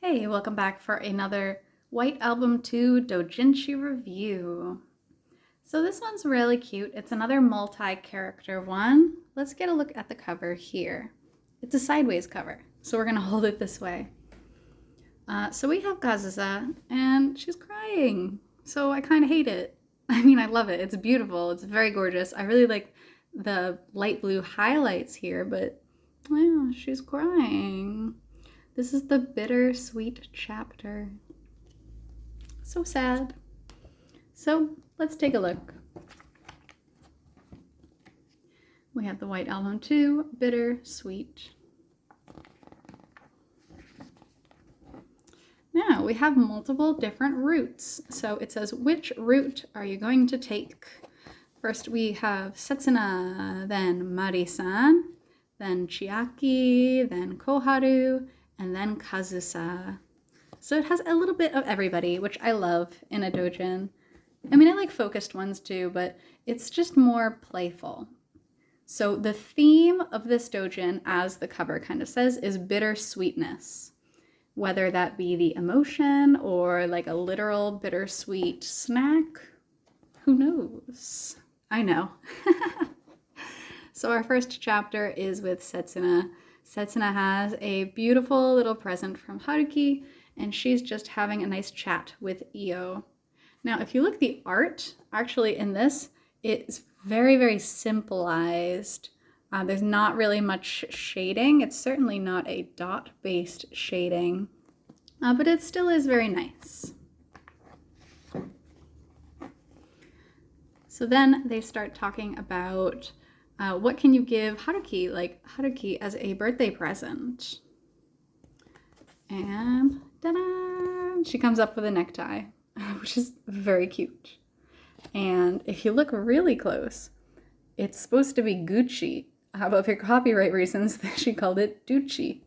Hey, welcome back for another White Album 2 Doujinshi review. So this one's really cute. It's another multi-character one. Let's get a look at the cover here. It's a sideways cover, so we're gonna hold it this way. So we have Kazusa, and she's crying. So I kind of hate it. I mean, I love it. It's beautiful. It's very gorgeous. I really like the light blue highlights here, but yeah, she's crying. This is the Bittersweet chapter. So sad. So let's take a look. We have the White Album 2, Bittersweet. Now we have multiple different routes. So it says, which route are you going to take? First we have Setsuna, then Mari-san, then Chiaki, then Koharu, and then Kazusa. So it has a little bit of everybody, which I love in a doujin. I mean, I like focused ones too, but it's just more playful. So the theme of this doujin, as the cover kind of says, is bittersweetness. Whether that be the emotion or like a literal bittersweet snack, who knows? I know. So our first chapter is with Setsuna. Setsuna has a beautiful little present from Haruki, and she's just having a nice chat with Io. Now, if you look at the art, actually in this, it's very, very simplified. There's not really much shading. It's certainly not a dot-based shading, but it still is very nice. So then they start talking about what can you give Haruki as a birthday present? And ta-da! She comes up with a necktie, which is very cute. And if you look really close, it's supposed to be Gucci. But for copyright reasons, she called it Douchi.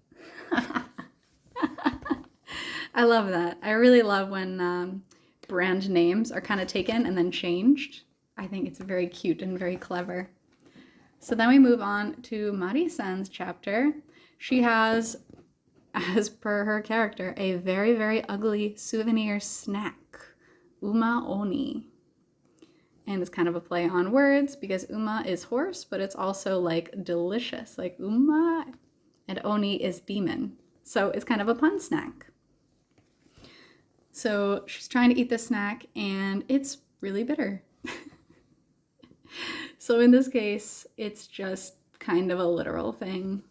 I love that. I really love when brand names are kind of taken and then changed. I think it's very cute and very clever. So then we move on to Mari-san's chapter. She has, as per her character, a very, very ugly souvenir snack, Uma Oni. And it's kind of a play on words because Uma is horse, but it's also like delicious, like Uma, and Oni is demon. So it's kind of a pun snack. So she's trying to eat this snack and it's really bitter. So in this case, it's just kind of a literal thing.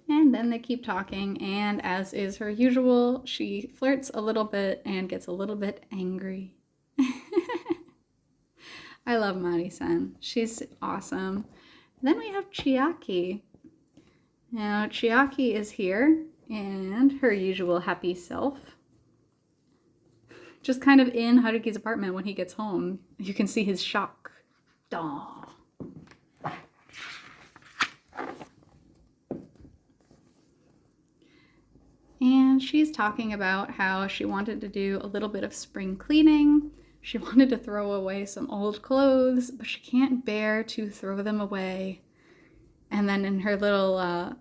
And then they keep talking, and as is her usual, she flirts a little bit and gets a little bit angry. I love Mari-san. She's awesome. Then we have Chiaki. Now, Chiaki is here, and her usual happy self. Just kind of in Haruki's apartment when he gets home. You can see his shock. Aww. And she's talking about how she wanted to do a little bit of spring cleaning. She wanted to throw away some old clothes, but she can't bear to throw them away. And then in her little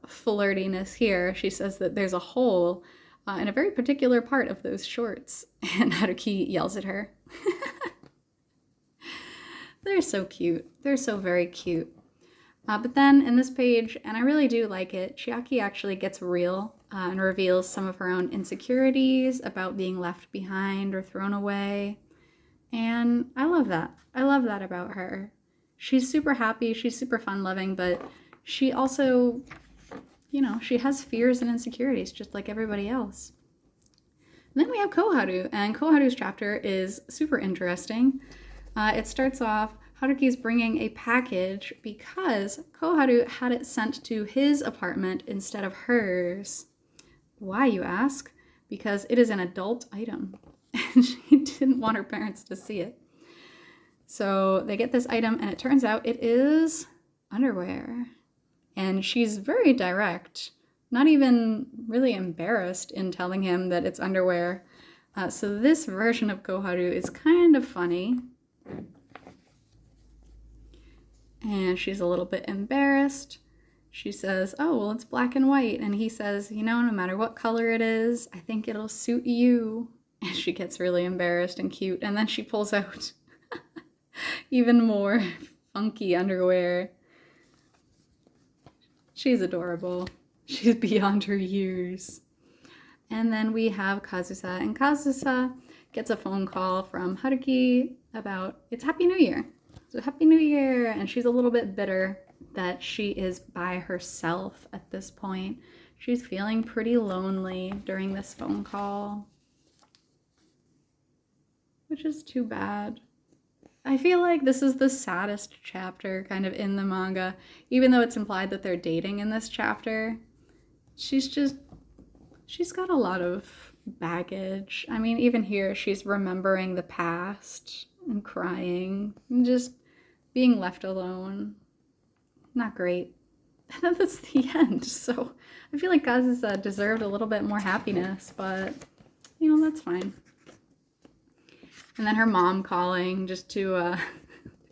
flirtiness here, she says that there's a hole in a very particular part of those shorts. And Haruki yells at her. They're so cute. They're so very cute. But then in this page, and I really do like it, Chiaki actually gets real and reveals some of her own insecurities about being left behind or thrown away. And I love that. I love that about her. She's super happy. She's super fun-loving, but she also, you know, she has fears and insecurities just like everybody else. And then we have Koharu, and Koharu's chapter is super interesting. It starts off, Haruki's bringing a package because Koharu had it sent to his apartment instead of hers. Why, you ask? Because it is an adult item, and she didn't want her parents to see it. So they get this item, and it turns out it is underwear. And she's very direct, not even really embarrassed in telling him that it's underwear. So this version of Koharu is kind of funny. and she's a little bit embarrassed. She says, oh, well, it's black and white. And he says, you know, no matter what color it is, I think it'll suit you. And she gets really embarrassed and cute. And then she pulls out even more funky underwear. She's adorable. She's beyond her years. And then we have Kazusa. And Kazusa gets a phone call from Haruki about, it's Happy New Year. So Happy New Year. And she's a little bit bitter that she is by herself at this point. She's feeling pretty lonely during this phone call, which is too bad. I feel like this is the saddest chapter kind of in the manga, even though it's implied that they're dating in this chapter. She's got a lot of baggage. I mean, even here, she's remembering the past and crying and just being left alone. Not great. And then that's the end. So I feel like Kazusa deserved a little bit more happiness, but you know, that's fine. And then her mom calling just to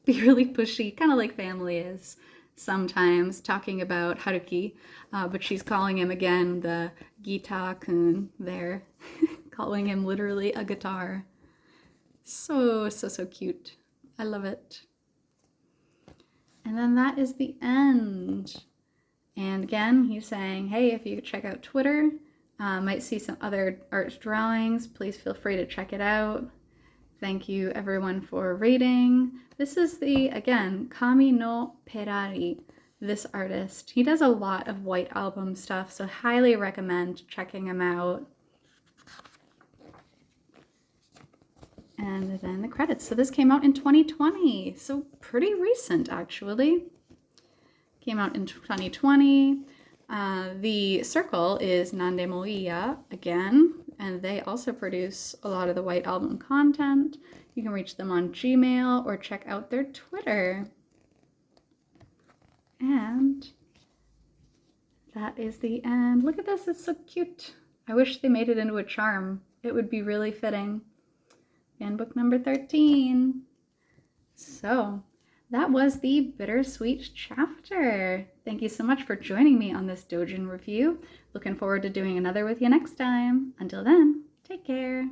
be really pushy, kind of like family is sometimes, talking about Haruki, but she's calling him again the Gita-kun there, calling him literally a guitar. So cute. I love it. And then that is the end. And again, he's saying, hey, if you could check out Twitter, might see some other art drawings, please feel free to check it out. Thank you everyone for rating. This is the, again, Kami no Perari, this artist. He does a lot of White Album stuff, so highly recommend checking him out. And then the credits. So this came out in 2020, so pretty recent actually. Came out in 2020. The Circle is Nande mo Iya again, and they also produce a lot of the White Album content. You can reach them on Gmail or check out their Twitter. And that is the end. Look at this, it's so cute. I wish they made it into a charm. It would be really fitting. And book number 13. So that was the Bittersweet chapter. Thank you so much for joining me on this Doujin review. Looking forward to doing another with you next time. Until then, take care.